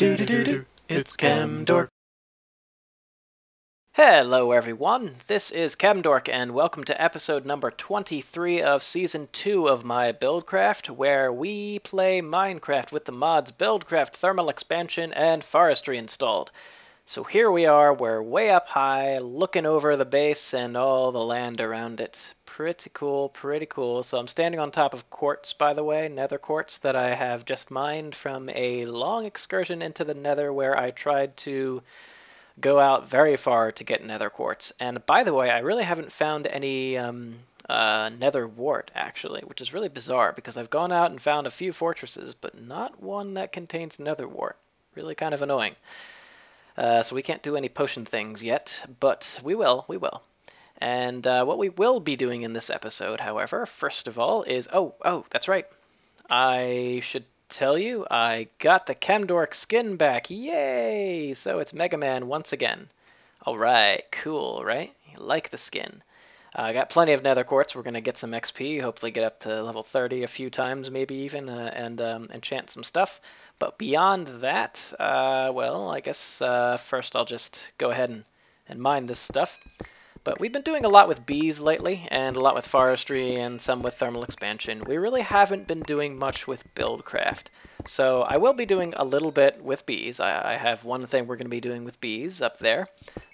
Do-do-do-do, it's Camdork. Hello everyone, this is Camdork and welcome to episode number 23 of season 2 of my Buildcraft, where we play Minecraft with the mods Buildcraft, Thermal Expansion, and Forestry installed. So here we are, we're way up high, looking over the base and all the land around it. Pretty cool, pretty cool. So I'm standing on top of quartz, by the way, nether quartz that I have just mined from a long excursion into the nether where I tried to go out very far to get nether quartz. And by the way, I really haven't found any nether wart, actually, which is really bizarre because I've gone out and found a few fortresses, but not one that contains nether wart. Really kind of annoying. So we can't do any potion things yet, but we will. And what we will be doing in this episode, however, first of all is... Oh, that's right. I should tell you, I got the Camdork skin back. Yay! So it's Mega Man once again. Alright, cool, right? You like the skin. I got plenty of nether quartz. We're going to get some XP, hopefully get up to level 30 a few times, maybe even, and enchant some stuff. But beyond that, well, I guess first I'll just go ahead and mine this stuff. But we've been doing a lot with bees lately, and a lot with forestry, and some with thermal expansion. We really haven't been doing much with Buildcraft. So I will be doing a little bit with bees. I have one thing we're going to be doing with bees up there.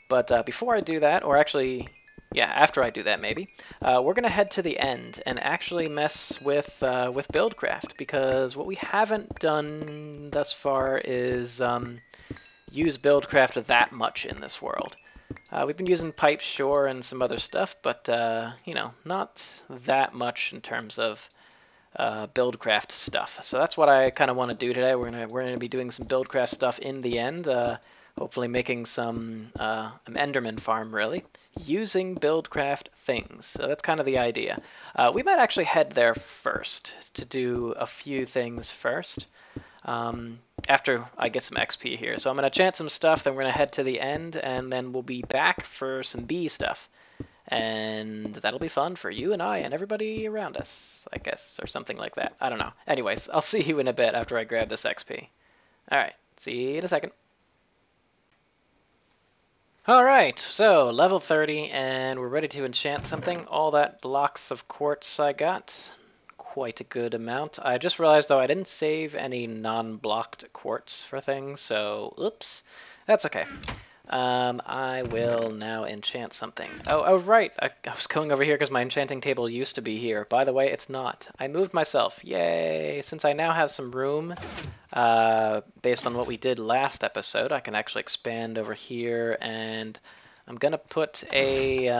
But before I do that, or actually, yeah, after I do that maybe, we're going to head to the end and actually mess with Buildcraft. Because what we haven't done thus far is use Buildcraft that much in this world. We've been using pipes, sure, and some other stuff, but, you know, not that much in terms of Buildcraft stuff. So that's what I kind of want to do today. We're gonna be doing some Buildcraft stuff in the end, hopefully making some an Enderman farm, really, using Buildcraft things. So that's kind of the idea. We might actually head there first to do a few things first. After I get some XP here. So I'm going to enchant some stuff, then we're going to head to the end, and then we'll be back for some bee stuff. And that'll be fun for you and I and everybody around us, I guess, or something like that. I don't know. Anyways, I'll see you in a bit after I grab this XP. Alright, see you in a second. Alright, so level 30, and we're ready to enchant something. All that blocks of quartz I got. Quite a good amount. I just realized, though, I didn't save any non-blocked quartz for things, so oops. That's okay. I will now enchant something. Oh, right. I was going over here because my enchanting table used to be here. By the way, it's not. I moved myself. Yay! Since I now have some room, based on what we did last episode, I can actually expand over here, and I'm gonna put a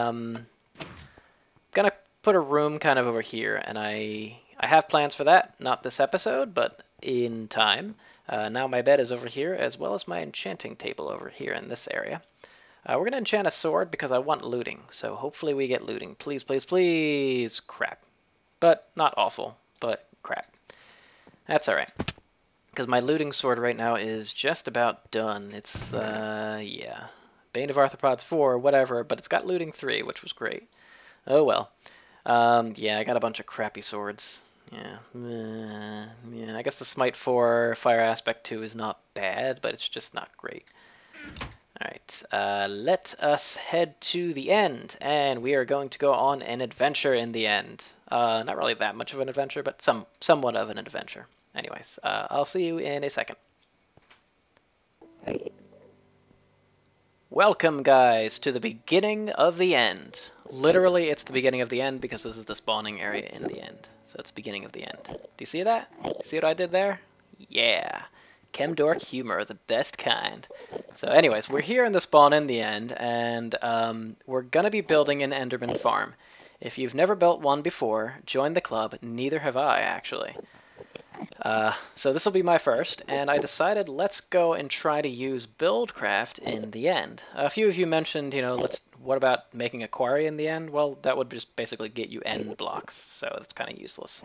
room kind of over here, and I have plans for that. Not this episode, but in time. Now my bed is over here, as well as my enchanting table over here in this area. We're going to enchant a sword because I want looting, so hopefully we get looting. Please, please, please! Crap. But not awful, but crap. That's alright. Because my looting sword right now is just about done. It's, yeah. Bane of Arthropods 4, whatever, but it's got looting 3, which was great. Oh well. Yeah, I got a bunch of crappy swords. Yeah, yeah. I guess the Smite 4 Fire Aspect 2 is not bad, but it's just not great. Alright, let us head to the end, and we are going to go on an adventure in the end. Not really that much of an adventure, but somewhat of an adventure. Anyways, I'll see you in a second. Welcome, guys, to the beginning of the end. Literally, it's the beginning of the end because this is the spawning area in the end. So it's beginning of the end. Do you see that? See what I did there? Yeah. Camdork humor, the best kind. So anyways, we're here in the spawn in the end, and we're going to be building an Enderman farm. If you've never built one before, join the club. Neither have I, actually. So this will be my first, and I decided let's go and try to use Buildcraft in the end. A few of you mentioned, you know, what about making a quarry in the end? Well, that would just basically get you end blocks, so that's kind of useless.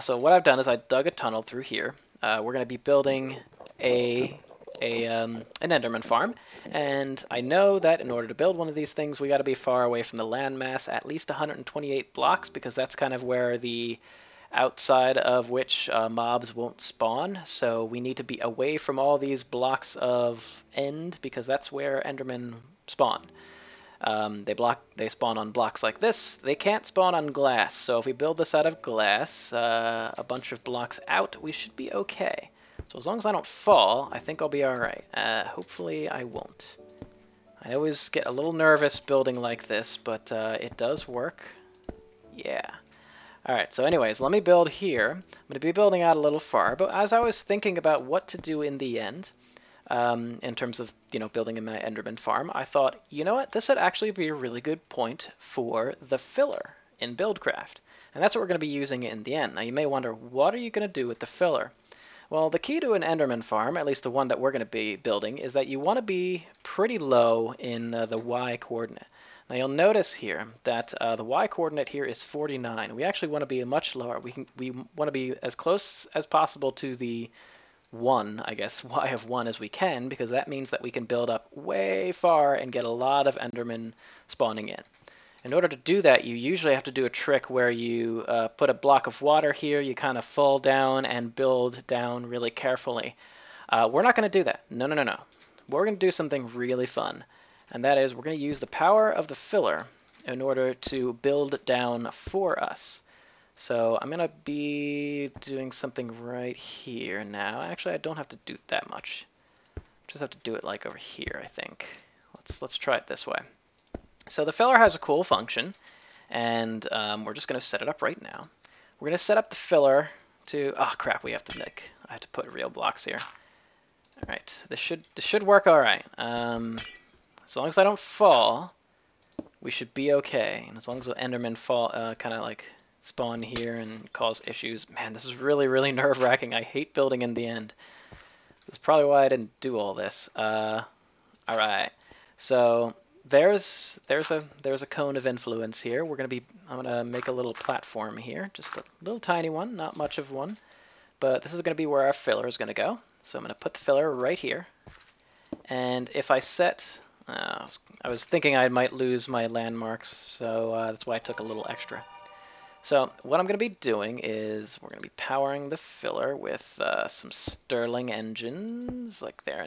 So what I've done is I dug a tunnel through here. We're going to be building an Enderman farm, and I know that in order to build one of these things, we got to be far away from the landmass, at least 128 blocks, because that's kind of where the outside of which mobs won't spawn. So we need to be away from all these blocks of end because that's where Endermen spawn. They spawn on blocks like this. They can't spawn on glass. So if we build this out of glass, a bunch of blocks out, we should be okay. So as long as I don't fall, I think I'll be alright. Hopefully I won't. I always get a little nervous building like this, but it does work. Yeah. Alright, so anyways, let me build here. I'm going to be building out a little far, but as I was thinking about what to do in the end, in terms of, building in my Enderman farm, I thought, you know what, this would actually be a really good point for the filler in Buildcraft. And that's what we're going to be using in the end. Now you may wonder, what are you going to do with the filler? Well, the key to an Enderman farm, at least the one that we're going to be building, is that you want to be pretty low in the Y coordinate. Now you'll notice here that the Y coordinate here is 49. We actually want to be much lower. We want to be as close as possible to the 1, I guess, Y of 1 as we can, because that means that we can build up way far and get a lot of Endermen spawning in. In order to do that, you usually have to do a trick where you put a block of water here, you kind of fall down and build down really carefully. We're not going to do that. No, no, no, no. We're going to do something really fun, and that is we're going to use the power of the filler in order to build down for us. So I'm going to be doing something right here now. Actually, I don't have to do that much. Just have to do it like over here, I think. Let's try it this way. So the filler has a cool function, and we're just going to set it up right now. We're going to set up the filler to... Oh, crap, I have to put real blocks here. All right, this should work all right. As long as I don't fall, we should be okay. And as long as the Endermen fall, kind of like spawn here and cause issues. Man, this is really, really nerve-wracking. I hate building in the end. That's probably why I didn't do all this. All right, so... There's a cone of influence here. I'm gonna make a little platform here, just a little tiny one, not much of one, but this is gonna be where our filler is gonna go. So I'm gonna put the filler right here, and if I set, I was thinking I might lose my landmarks, so that's why I took a little extra. So what I'm gonna be doing is we're gonna be powering the filler with some Stirling engines, like there,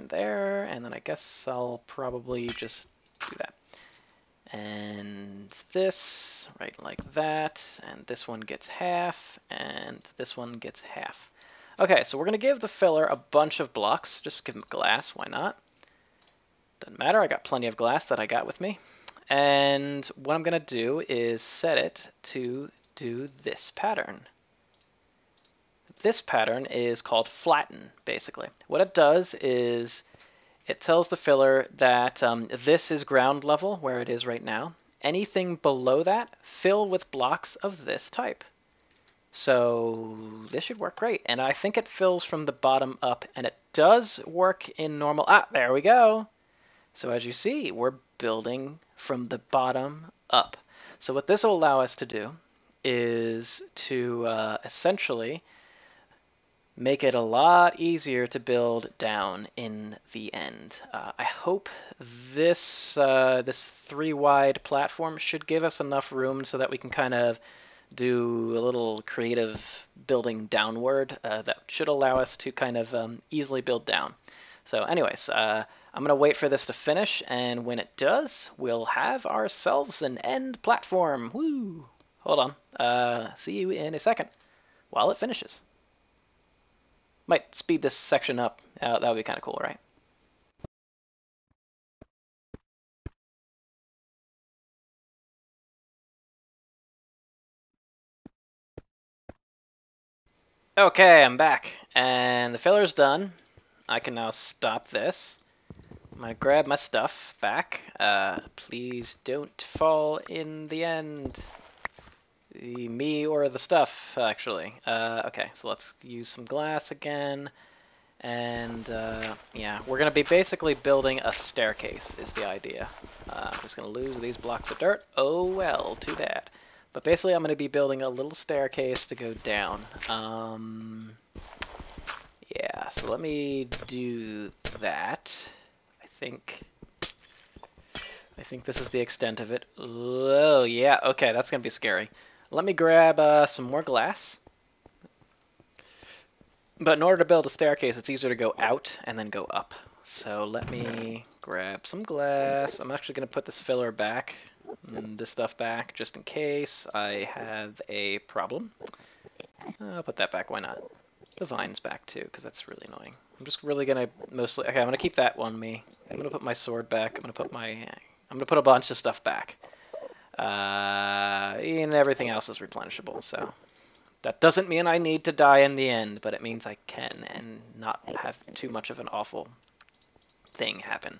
and then I guess I'll probably just do that. And this, right like that, and this one gets half, and this one gets half. Okay, so we're going to give the filler a bunch of blocks. Just give him glass, why not? Doesn't matter, I got plenty of glass that I got with me. And what I'm going to do is set it to do this pattern. This pattern is called flatten, basically. What it does is it tells the filler that this is ground level, where it is right now. Anything below that, fill with blocks of this type. So this should work great. And I think it fills from the bottom up, and it does work in normal... Ah, there we go. So as you see, we're building from the bottom up. So what this will allow us to do is to essentially make it a lot easier to build down in the end. I hope this this 3-wide platform should give us enough room so that we can kind of do a little creative building downward that should allow us to kind of easily build down. So anyways, I'm going to wait for this to finish, and when it does, we'll have ourselves an end platform. Woo! Hold on. See you in a second while it finishes. Might speed this section up. That would be kind of cool, right? Okay, I'm back. And the filler's done. I can now stop this. I'm going to grab my stuff back. Please don't fall in the end. Me or the stuff, actually. Okay, so let's use some glass again. And, yeah, we're going to be basically building a staircase, is the idea. I'm just going to lose these blocks of dirt. Oh, well, too bad. But basically, I'm going to be building a little staircase to go down. Yeah, so let me do that. I think this is the extent of it. Oh, yeah, okay, that's going to be scary. Let me grab some more glass. But in order to build a staircase, it's easier to go out and then go up. So let me grab some glass. I'm actually going to put this filler back, this stuff back, just in case I have a problem. I'll put that back, why not? The vines back too, because that's really annoying. I'm just really going to mostly... Okay, I'm going to keep that on me. I'm going to put my sword back. I'm going to put a bunch of stuff back. And everything else is replenishable, so... That doesn't mean I need to die in the end, but it means I can and not have too much of an awful thing happen.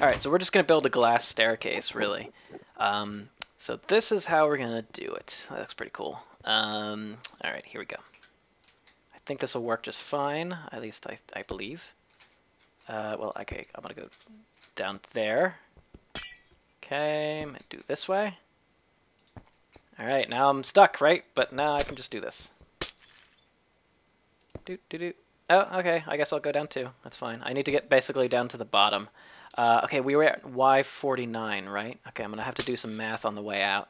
Alright, so we're just going to build a glass staircase, really. So this is how we're going to do it. That looks pretty cool. Alright, here we go. I think this will work just fine, at least I believe. Well, okay, I'm going to go down there. Okay, I'm going to do this way. Alright, now I'm stuck, right? But now I can just do this. Oh, okay, I guess I'll go down too. That's fine. I need to get basically down to the bottom. Okay, we were at Y49, right? Okay, I'm going to have to do some math on the way out.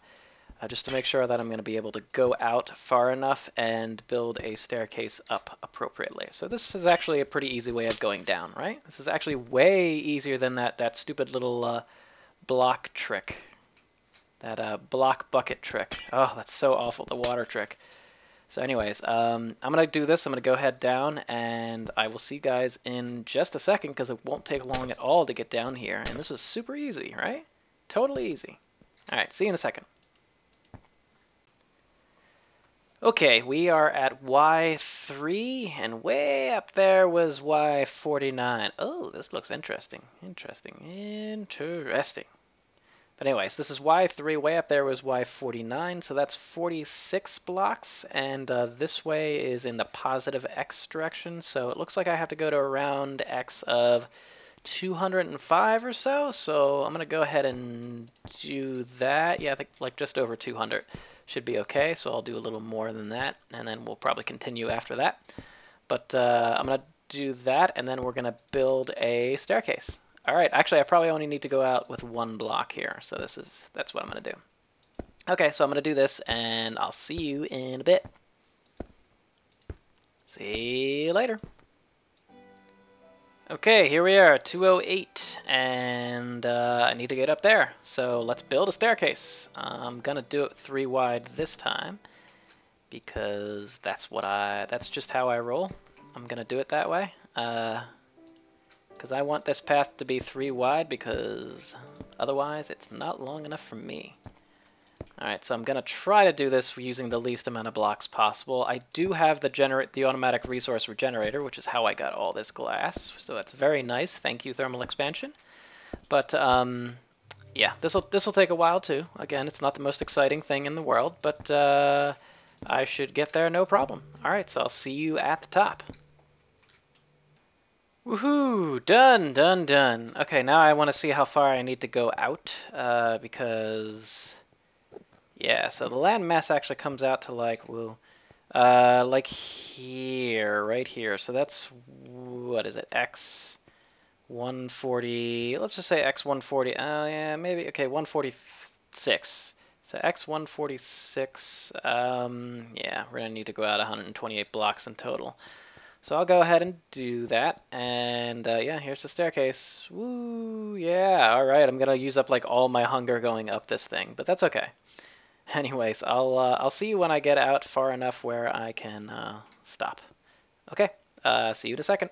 Just to make sure that I'm going to be able to go out far enough and build a staircase up appropriately. So this is actually a pretty easy way of going down, right? This is actually way easier than that stupid little block trick. That block bucket trick. Oh, that's so awful, the water trick. So anyways, I'm going to do this. I'm going to go head down, and I will see you guys in just a second, because it won't take long at all to get down here. And this is super easy, right? Totally easy. Alright, see you in a second. Okay, we are at Y3, and way up there was Y49. Oh, this looks interesting. Interesting. But anyways, this is Y3, way up there was Y49, so that's 46 blocks, and this way is in the positive X direction, so it looks like I have to go to around X of 205 or so, so I'm going to go ahead and do that. Yeah, I think like just over 200 should be okay, so I'll do a little more than that, and then we'll probably continue after that. But I'm going to do that, and then we're going to build a staircase. Alright, actually I probably only need to go out with one block here, so that's what I'm going to do. Okay, so I'm going to do this, and I'll see you in a bit. See you later. Okay, here we are, 208, and I need to get up there, so let's build a staircase. I'm going to do it 3 wide this time, because that's just how I roll. I'm going to do it that way. Because I want this path to be 3 wide, because otherwise it's not long enough for me. Alright, so I'm going to try to do this using the least amount of blocks possible. I do have the automatic resource regenerator, which is how I got all this glass, so that's very nice. Thank you, thermal expansion. But, yeah, this'll take a while too. Again, it's not the most exciting thing in the world, but I should get there no problem. Alright, so I'll see you at the top. Woohoo! Done. Okay, now I want to see how far I need to go out, because... Yeah, so the land mass actually comes out to like here, right here. So that's, what is it, X140, let's just say X140, yeah, maybe, okay, 146. So X146, yeah, we're going to need to go out 128 blocks in total. So I'll go ahead and do that, and yeah, here's the staircase. Woo, yeah, alright, I'm going to use up like all my hunger going up this thing, but that's okay. Anyways, I'll see you when I get out far enough where I can stop. Okay, see you in a second.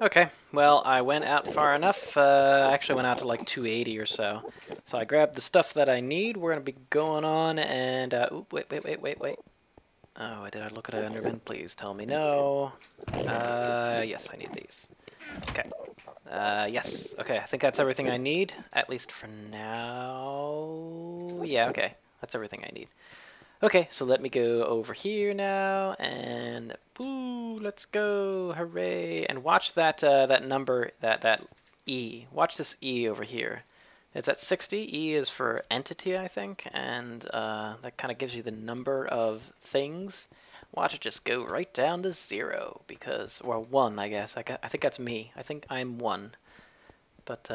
Okay, well, I went out far enough. I actually went out to like 280 or so. So I grabbed the stuff that I need. We're going to be going on, and... oop, wait. Oh, did I look at an Enderman? Please tell me no. Yes, I need these. Okay. Yes. Okay, I think that's everything I need, at least for now. Yeah, okay. That's everything I need. Okay, so let me go over here now, and boo, let's go, hooray! And watch that that number, that E. Watch this E over here. It's at 60. E is for entity, I think, and that kind of gives you the number of things. Watch it just go right down to 0, because, or 1, I guess. I think that's me. I think I'm 1. But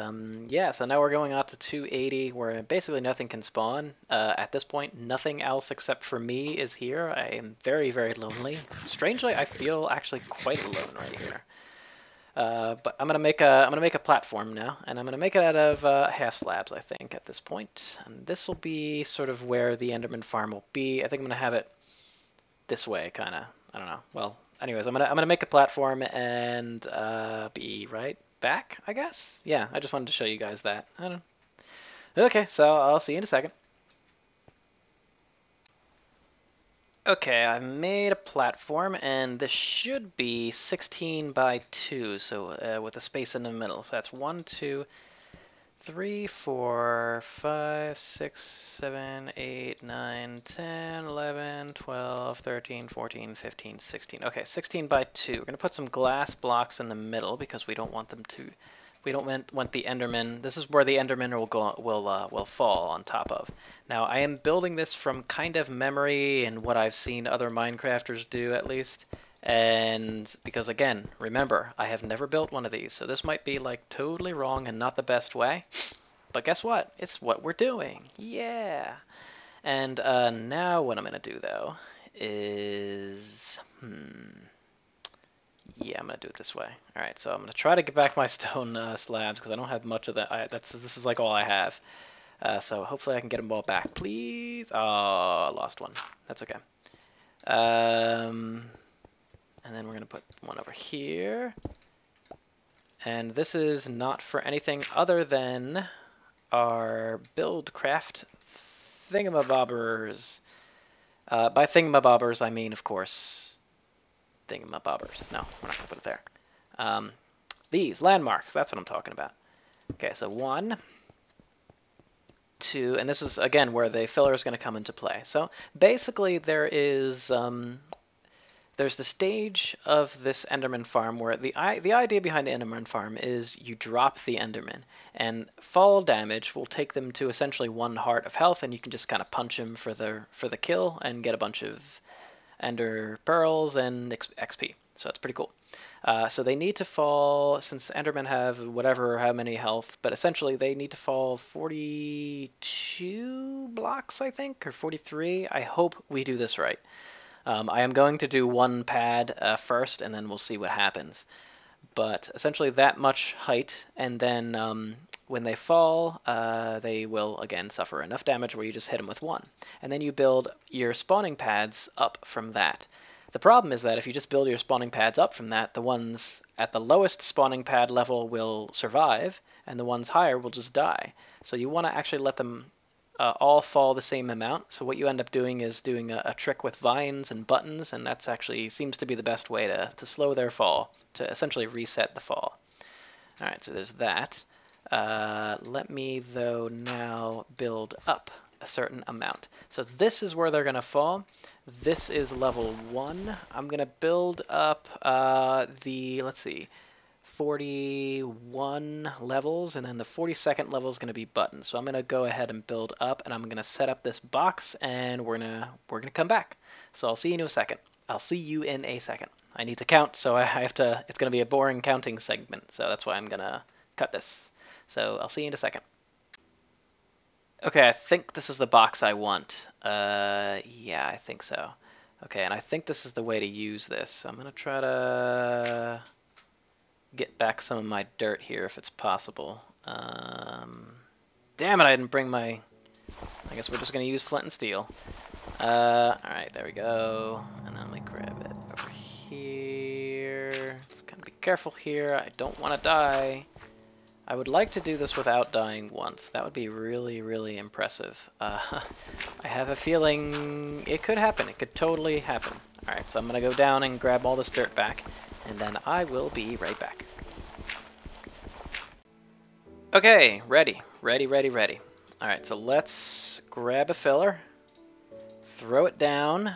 yeah, so now we're going out to 280, where basically nothing can spawn. At this point, nothing else except for me is here. I am very, very lonely. Strangely, I feel actually quite alone right here. But I'm gonna make a platform now, and I'm gonna make it out of half slabs, I think, at this point. And this will be sort of where the Enderman farm will be. I think I'm gonna have it this way, kind of. I don't know. Well, anyways, I'm gonna make a platform and be right back, I guess. Yeah, I just wanted to show you guys that. I don't know. Okay, so I'll see you in a second. Okay, I made a platform, and this should be 16 by 2, so with a space in the middle. So that's 1, 2, 3, 4, 5, 6, 7, 8, 9, 10, 11, 12, 13, 14, 15, 16. Okay, 16 by 2. We're going to put some glass blocks in the middle because we don't want them to... We don't want the Enderman. This is where the Enderman will fall on top of. Now I am building this from kind of memory and what I've seen other Minecrafters do, at least. And because again, remember, I have never built one of these, so this might be like totally wrong and not the best way. But guess what? It's what we're doing. Yeah. And now what I'm gonna do though is yeah, I'm gonna do it this way. All right, so I'm gonna try to get back my stone slabs because I don't have much of that. This is like all I have. So hopefully I can get them all back, please. Oh, I lost one. That's okay. And then we're gonna put one over here. And this is not for anything other than our Buildcraft thingamabobbers. By thingamabobbers, I mean, of course, thingamabobbers. No, we're not going to put it there. These landmarks, that's what I'm talking about. Okay, so 1, 2, and this is, again, where the filler is going to come into play. So basically there is... there's the stage of this Enderman farm where the idea behind the Enderman farm is you drop the Enderman, and fall damage will take them to essentially 1 heart of health, and you can just kind of punch them for the kill and get a bunch of Ender pearls and XP. So it's pretty cool. So they need to fall, since Endermen have whatever, how many health, but essentially they need to fall 42 blocks, I think, or 43. I hope we do this right. I am going to do 1 pad first, and then we'll see what happens. But essentially that much height, and then when they fall, they will again suffer enough damage where you just hit them with 1. And then you build your spawning pads up from that. The problem is that if you just build your spawning pads up from that, the ones at the lowest spawning pad level will survive, and the ones higher will just die. So you want to actually let them all fall the same amount. So what you end up doing is doing a trick with vines and buttons, and that's actually seems to be the best way to slow their fall, to essentially reset the fall. Alright, so there's that. Let me, though, now build up a certain amount. So this is where they're going to fall. This is level 1. I'm going to build up let's see, 41 levels, and then the 42nd level is going to be buttons. So I'm going to go ahead and build up, and I'm going to set up this box, and we're gonna come back. So I'll see you in a second. I'll see you in a second. I need to count, so I have to. It's going to be a boring counting segment, so that's why I'm going to cut this. So I'll see you in a second. Okay, I think this is the box I want. Yeah, I think so. Okay, and I think this is the way to use this. I'm going to try to get back some of my dirt here if it's possible. Damn it, I didn't bring my... I guess we're just going to use flint and steel. Alright, there we go. And then let me grab it over here. Just kind of be careful here. I don't want to die. I would like to do this without dying once. That would be really, really impressive. I have a feeling it could happen. It could totally happen. Alright, so I'm going to go down and grab all this dirt back, and then I will be right back. Okay, ready. Alright, so let's grab a filler, throw it down,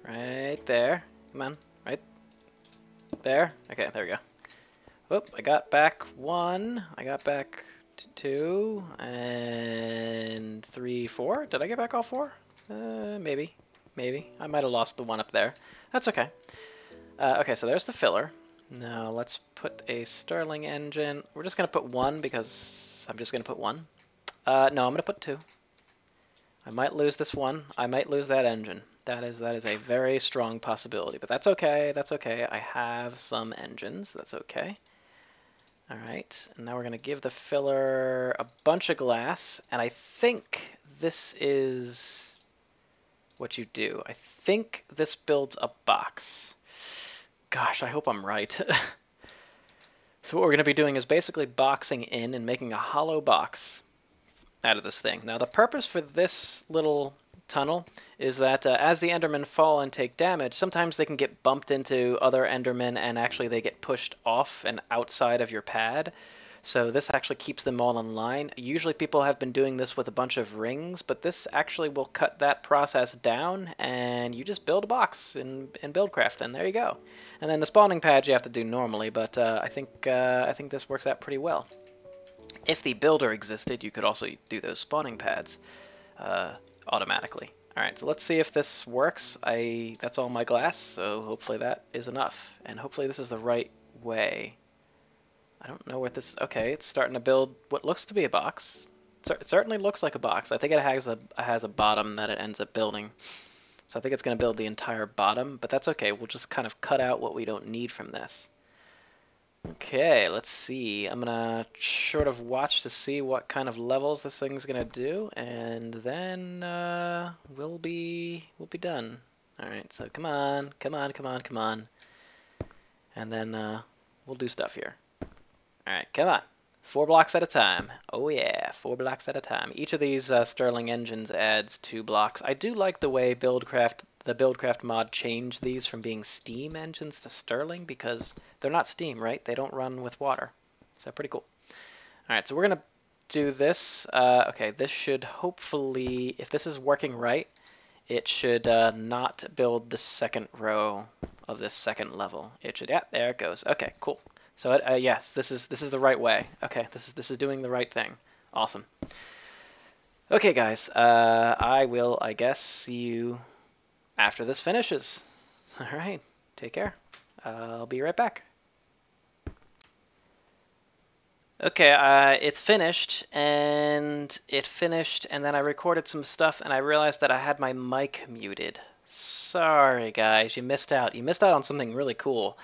right there. Come on, right there. Okay, there we go. Whoop, I got back 1, I got back 2, and 3, 4. Did I get back all 4? Maybe. I might have lost the one up there. That's okay. Okay, so there's the filler. No, let's put a Stirling engine. We're just going to put one because I'm just going to put one. No, I'm going to put two. I might lose this one. I might lose that engine. That is a very strong possibility, but that's okay. That's okay. I have some engines. That's okay. All right, and now we're going to give the filler a bunch of glass, and I think this is what you do. I think this builds a box. Gosh, I hope I'm right. So what we're going to be doing is basically boxing in and making a hollow box out of this thing. Now the purpose for this little tunnel is that as the Endermen fall and take damage, sometimes they can get bumped into other Endermen and actually they get pushed off and outside of your pad. So this actually keeps them all in line. Usually people have been doing this with a bunch of rings, but this actually will cut that process down and you just build a box in Buildcraft and there you go. And then the spawning pad you have to do normally, but I think this works out pretty well. If the builder existed, you could also do those spawning pads automatically. Alright, so let's see if this works. That's all my glass, so hopefully that is enough. And hopefully this is the right way. I don't know what this is. Okay, it's starting to build what looks to be a box. It certainly looks like a box. I think it has a bottom that it ends up building. So I think it's going to build the entire bottom, but that's okay. We'll just kind of cut out what we don't need from this. Okay, let's see. I'm gonna sort of watch to see what kind of levels this thing's gonna do, and then we'll be done. All right, so come on, come on, come on, come on, and then we'll do stuff here. All right, come on. 4 blocks at a time. Oh yeah, 4 blocks at a time. Each of these Stirling engines adds 2 blocks. I do like the way the Buildcraft mod changed these from being steam engines to Stirling because they're not steam, right? They don't run with water. So pretty cool. All right, so we're gonna do this. Okay, this should hopefully, if this is working right, it should not build the second row of this second level. It should, yeah, there it goes. Okay, cool. So yes, this is the right way. Okay, this is doing the right thing. Awesome. Okay, guys, I will, I guess, see you after this finishes. All right, take care. I'll be right back. Okay, it's finished, and then I recorded some stuff, and I realized that I had my mic muted. Sorry, guys, you missed out. You missed out on something really cool.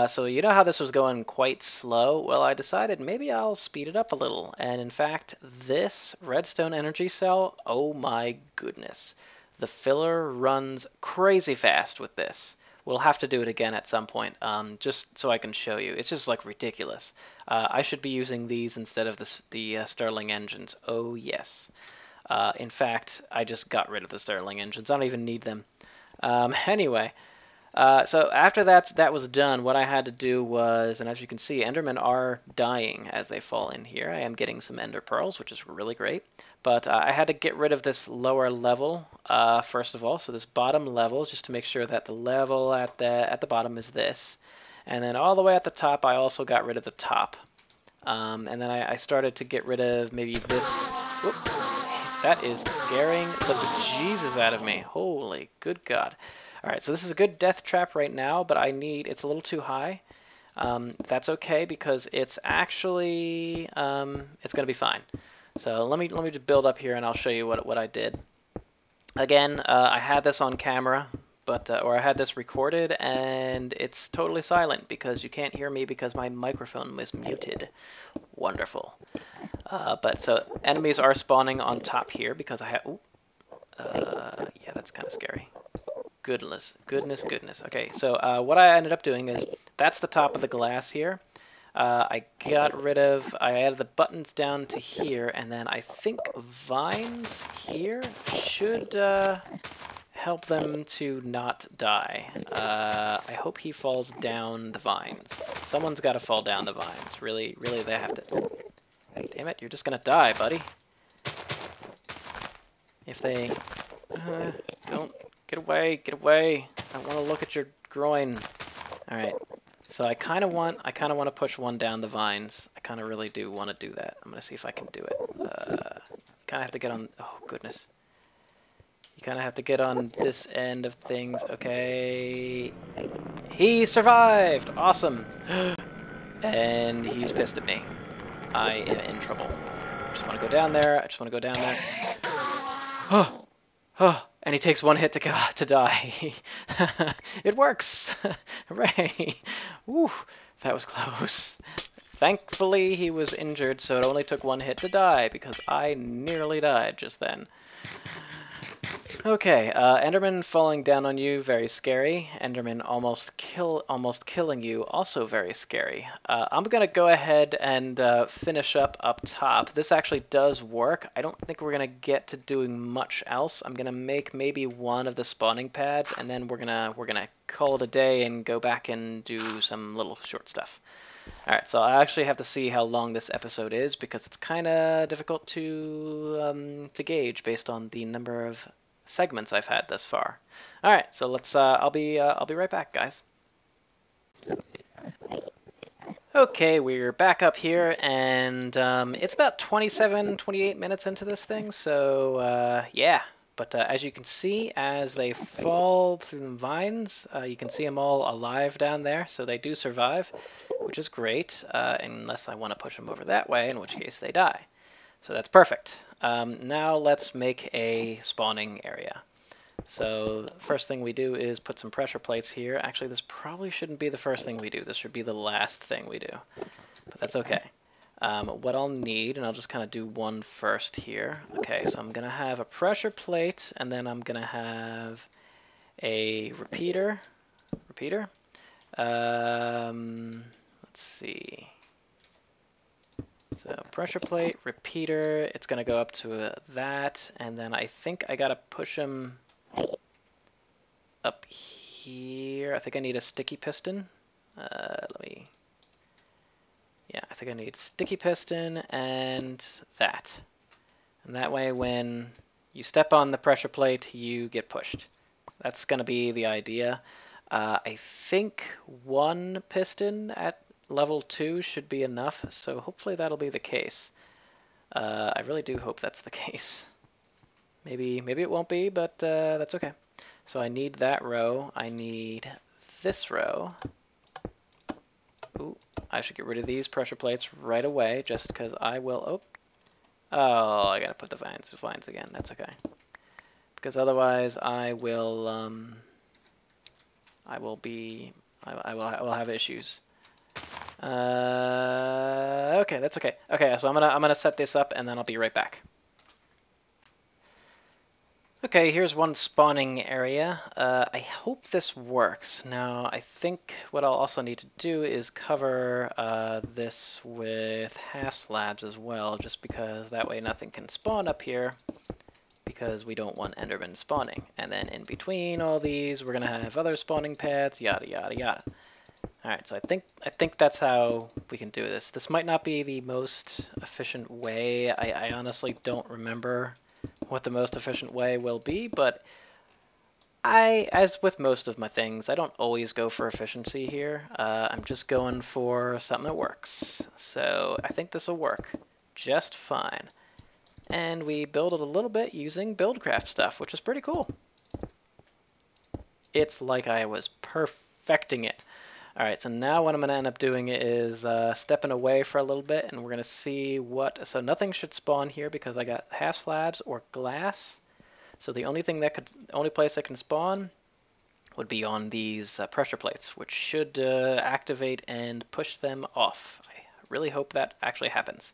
So you know how this was going quite slow? Well, I decided maybe I'll speed it up a little. And in fact, this redstone energy cell, oh my goodness. The filler runs crazy fast with this. We'll have to do it again at some point, just so I can show you. It's just like ridiculous. I should be using these instead of the Stirling engines. Oh yes. In fact, I just got rid of the Stirling engines. I don't even need them. Anyway. So after that was done, what I had to do was, and as you can see, Endermen are dying as they fall in here. I am getting some Ender Pearls, which is really great. But I had to get rid of this lower level, first of all. So this bottom level, just to make sure that the level at the bottom is this. And then all the way at the top, I also got rid of the top. And then I started to get rid of maybe this. Whoop, that is scaring the bejesus out of me. Holy good God. Alright, so this is a good death trap right now, but it's a little too high. That's okay because it's actually, it's going to be fine. So let me just build up here and I'll show you what I did. Again, I had this on camera, or I had this recorded, and it's totally silent because you can't hear me because my microphone was muted. Wonderful. But so enemies are spawning on top here because I have, yeah, that's kind of scary. Goodness. Okay, so what I ended up doing is, that's the top of the glass here. I added the buttons down to here, and then I think vines here should help them to not die. I hope he falls down the vines. Someone's got to fall down the vines. Really, they have to. Damn it, you're just gonna die, buddy. If they... don't... Get away, get away. I want to look at your groin. Alright. So I kind of want to push one down the vines. I kind of really do want to do that. I'm going to see if I can do it. Kind of have to get on... Oh, goodness. You kind of have to get on this end of things. Okay. He survived! Awesome! And he's pissed at me. I am in trouble. I just want to go down there. I just want to go down there. Oh! Oh! And he takes one hit to die. It works! Hooray! Woo! That was close. Thankfully, he was injured, so it only took one hit to die, because I nearly died just then. Okay, Enderman falling down on you, very scary. Enderman almost killing you, also very scary. I'm gonna go ahead and finish up top. This actually does work. I don't think we're gonna get to doing much else. I'm gonna make maybe one of the spawning pads, and then we're gonna call it a day and go back and do some little short stuff. All right, so I actually have to see how long this episode is because it's kind of difficult to gauge based on the number of segments I've had thus far. All right, so let's. I'll be right back, guys. Okay, we're back up here, and it's about 28 minutes into this thing. So yeah, but as you can see, as they fall through the vines, you can see them all alive down there. So they do survive, which is great, unless I want to push them over that way, in which case they die. So that's perfect. Now let's make a spawning area. So the first thing we do is put some pressure plates here. Actually, this probably shouldn't be the first thing we do. This should be the last thing we do, but that's okay. What I'll need, and I'll just kind of do one first here. Okay, so I'm going to have a pressure plate, and then I'm going to have a repeater. Let's see. So pressure plate, repeater, it's going to go up to that, and then I think I got to push them up here. I think I need a sticky piston. Yeah, I think I need sticky piston and that. And that way when you step on the pressure plate, you get pushed. That's going to be the idea. I think one piston at level 2 should be enough, so hopefully that'll be the case. I really do hope that's the case. Maybe it won't be, but that's okay. So I need that row. I need this row. Ooh, I should get rid of these pressure plates right away, just because I will. Oh, I gotta put the vines again. That's okay, because otherwise I will have issues. Okay, that's okay. Okay, so I'm gonna set this up, and then I'll be right back. Okay, here's one spawning area. I hope this works. Now, I think what I'll also need to do is cover this with half slabs as well, just because that way nothing can spawn up here, because we don't want Enderman spawning. And then in between all these, we're gonna have other spawning pads, yada yada yada. Alright, so I think that's how we can do this. This might not be the most efficient way. I honestly don't remember what the most efficient way will be, but as with most of my things, I don't always go for efficiency here. I'm just going for something that works. So I think this will work just fine. And we build it a little bit using Buildcraft stuff, which is pretty cool. It's like I was perfecting it. Alright, so now what I'm going to end up doing is stepping away for a little bit, and we're going to see what... So nothing should spawn here because I got half slabs or glass. So the only place that can spawn would be on these pressure plates, which should activate and push them off. I really hope that actually happens.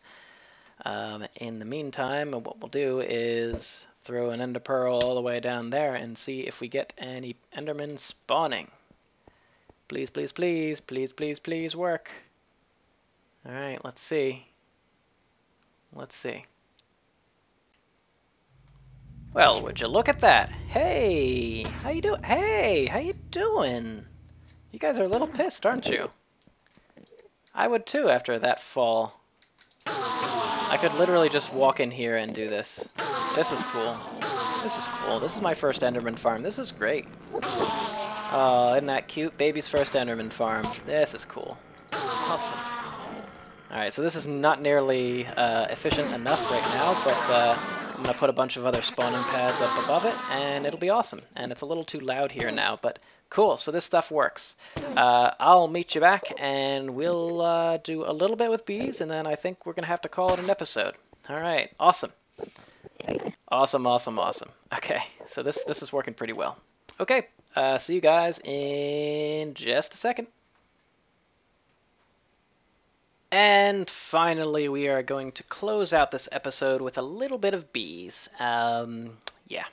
In the meantime, what we'll do is throw an ender pearl all the way down there and see if we get any Endermen spawning. Please, please, please, please, please, please work. Alright, let's see. Let's see. Well, would you look at that? Hey! How you doing? Hey! How you doing? You guys are a little pissed, aren't you? I would too after that fall. I could literally just walk in here and do this. This is cool. This is cool. This is my first Enderman farm. This is great. Oh, isn't that cute? Baby's first Enderman farm. This is cool. Awesome. Alright, so this is not nearly efficient enough right now, but I'm going to put a bunch of other spawning pads up above it, and it'll be awesome. And it's a little too loud here now, but cool. So this stuff works. I'll meet you back, and we'll do a little bit with bees, and then I think we're going to have to call it an episode. All right. Awesome. Awesome, awesome, awesome. Okay, so this is working pretty well. Okay, see you guys in just a second. And finally, we are going to close out this episode with a little bit of bees. Yeah.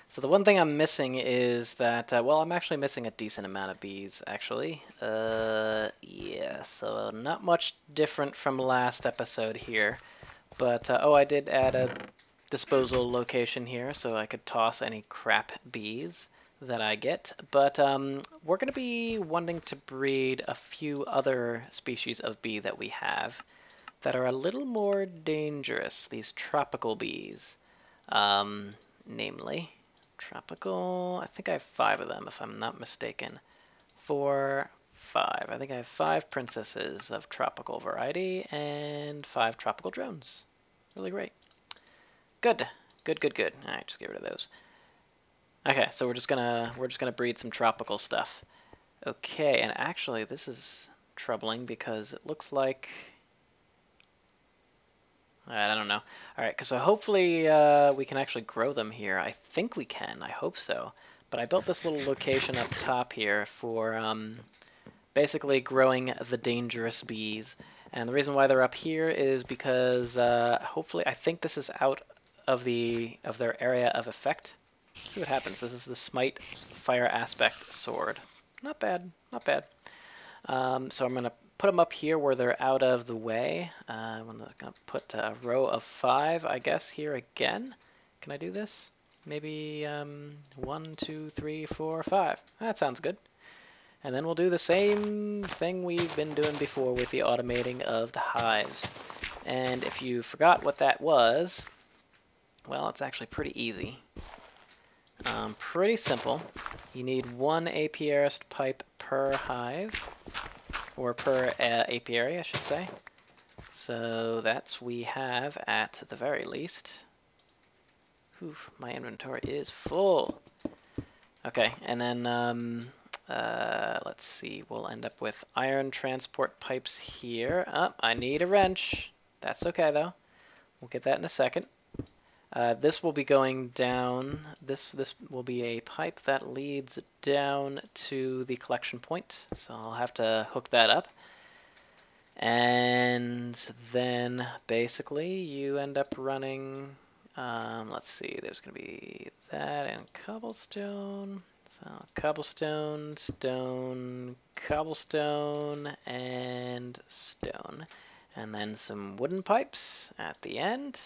So the one thing I'm missing is that, well, I'm actually missing a decent amount of bees, actually. Yeah, so not much different from last episode here. But, oh, I did add a disposal location here so I could toss any crap bees that I get, but we're going to be wanting to breed a few other species of bee that we have that are a little more dangerous, these tropical bees. Namely, tropical, I think I have 5 of them if I'm not mistaken. 4, 5. I think I have 5 princesses of tropical variety and 5 tropical drones. Really great. Good. Good, good, good. Alright, just get rid of those. Okay, so we're just gonna breed some tropical stuff. Okay, and actually this is troubling because it looks like I don't know. Alright, so hopefully we can actually grow them here. I think we can, I hope so. But I built this little location up top here for basically growing the dangerous bees. And the reason why they're up here is because hopefully I think this is out of their area of effect. Let's see what happens. This is the Smite Fire Aspect Sword. Not bad, not bad. So I'm going to put them up here where they're out of the way. I'm going to put a row of 5, I guess, here again. Can I do this? Maybe 1, 2, 3, 4, 5. That sounds good. And then we'll do the same thing we've been doing before with the automating of the hives. And if you forgot what that was, well, it's actually pretty easy. Pretty simple. You need 1 apiarist pipe per hive, or per apiary, I should say. So that's we have at the very least. Oof, my inventory is full. Okay, and then let's see, we'll end up with iron transport pipes here. Oh, I need a wrench. That's okay though. We'll get that in a second. This will be going down, this will be a pipe that leads down to the collection point, so I'll have to hook that up. And then basically you end up running, let's see, there's going to be that and cobblestone. So cobblestone, stone, cobblestone, and stone. And then some wooden pipes at the end.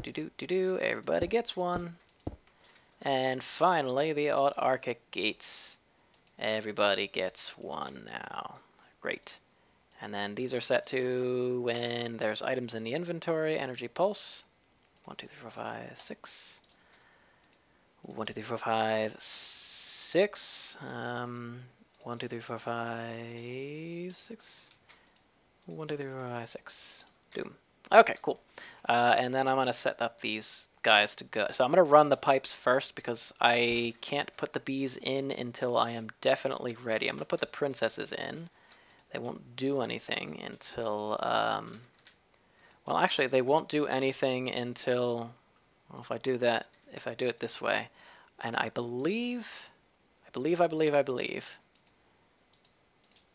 Everybody gets one. And finally, the autarchic gates. Everybody gets one now. Great. And then these are set to when there's items in the inventory. Energy pulse. 1, 2, 3, 4, 5, 6. 1, 2, 3, 4, 5, 6. 1, 2, 3, 4, 5, 6. 1, 2, 3, 4, 5, 6. Doom. Okay, cool. And then I'm going to set up these guys to go. So I'm going to run the pipes first because I can't put the bees in until I am definitely ready. I'm going to put the princesses in. They won't do anything until... well, actually, they won't do anything until... Well, if I do that, if I do it this way. And I believe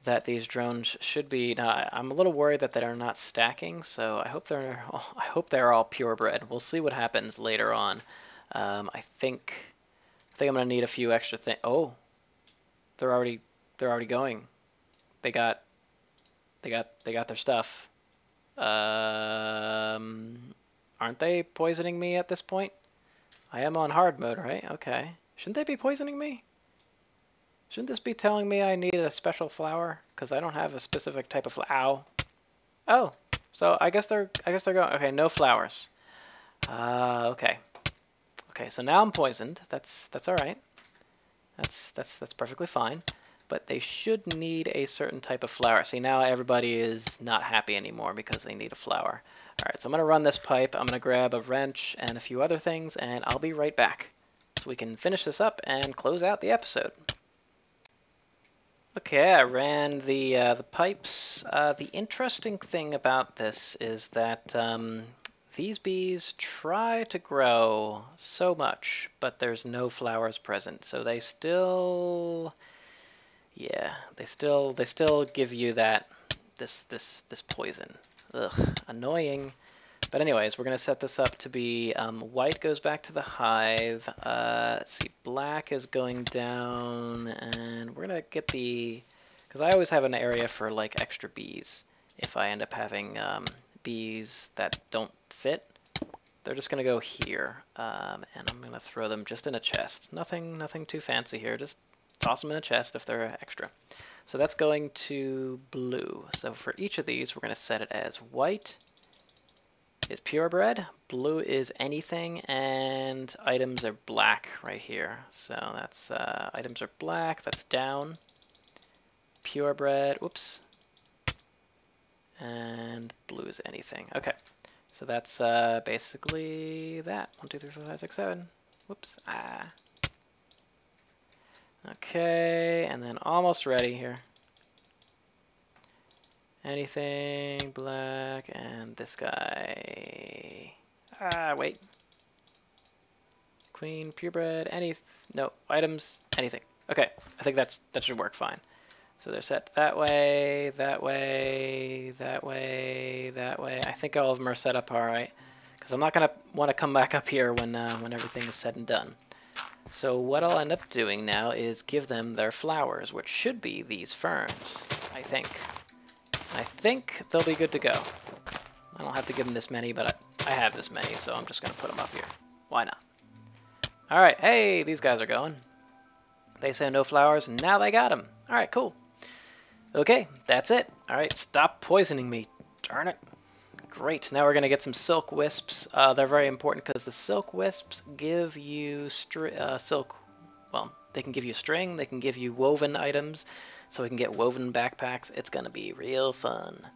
that these drones should be. Now, I'm a little worried that they are not stacking, so I hope they're all purebred. We'll see what happens later on. I think I'm gonna need a few extra things. Oh, they're already going. They got their stuff. Aren't they poisoning me at this point? I am on hard mode, right? Okay. Shouldn't they be poisoning me? Shouldn't this be telling me I need a special flower? Because I don't have a specific type of flower. Ow. Oh, so I guess they're going. Okay, no flowers. Okay. Okay, so now I'm poisoned. That's all right. That's perfectly fine. but they should need a certain type of flower. See, now everybody is not happy anymore because they need a flower. All right, so I'm going to run this pipe. I'm going to grab a wrench and a few other things, and I'll be right back so we can finish this up and close out the episode. Okay, I ran the pipes. The interesting thing about this is that these bees try to grow so much, but there's no flowers present, so they still, yeah, they still give you this poison. Ugh, annoying. But anyways, we're going to set this up to be white goes back to the hive. Let's see, black is going down, and we're going to get the... Because I always have an area for, like, extra bees. If I end up having bees that don't fit, they're just going to go here. And I'm going to throw them just in a chest. Nothing too fancy here. Just toss them in a chest if they're extra. So that's going to blue. So for each of these, we're going to set it as white is purebred, blue is anything, and items are black right here. So that's items are black, that's down, purebred, whoops, and blue is anything. Okay, so that's basically that. 1, 2, 3, 4, 5, 6, 7. Whoops, ah. Okay, and then almost ready here. Anything, black, and this guy. Ah, wait. Queen, purebred, no, items, anything. Okay, I think that should work fine. So they're set that way, that way, that way, that way. I think all of them are set up all right, because I'm not going to want to come back up here when everything is said and done. So what I'll end up doing now is give them their flowers, which should be these ferns, I think. I think they'll be good to go. I don't have to give them this many, but I have this many, so I'm just going to put them up here. Why not? All right, hey, these guys are going. They say no flowers, and now they got them. All right, cool. Okay, that's it. All right, stop poisoning me. Darn it. Great, now we're going to get some silk wisps. They're very important because the silk wisps give you silk. Well, they can give you string, they can give you woven items, so we can get woven backpacks. It's gonna be real fun.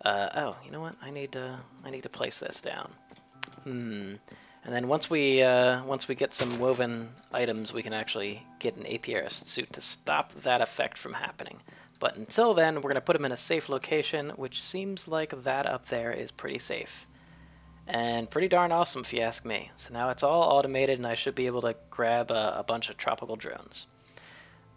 Oh, you know what? I need to place this down. And then once we get some woven items, we can actually get an apiarist suit to stop that effect from happening. But until then, we're gonna put them in a safe location, which seems like that up there is pretty safe. And pretty darn awesome, if you ask me. So now it's all automated, and I should be able to grab a bunch of tropical drones.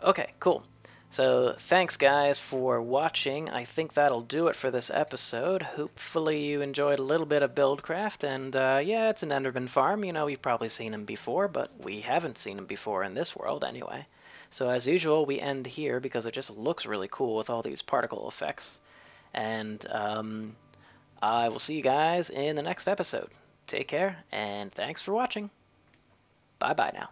Okay, cool. So thanks, guys, for watching. I think that'll do it for this episode. Hopefully you enjoyed a little bit of Buildcraft, and yeah, it's an Enderman farm. You know, you've probably seen him before, but we haven't seen him before in this world anyway. So as usual, we end here because it just looks really cool with all these particle effects. And I will see you guys in the next episode. Take care, and thanks for watching. Bye-bye now.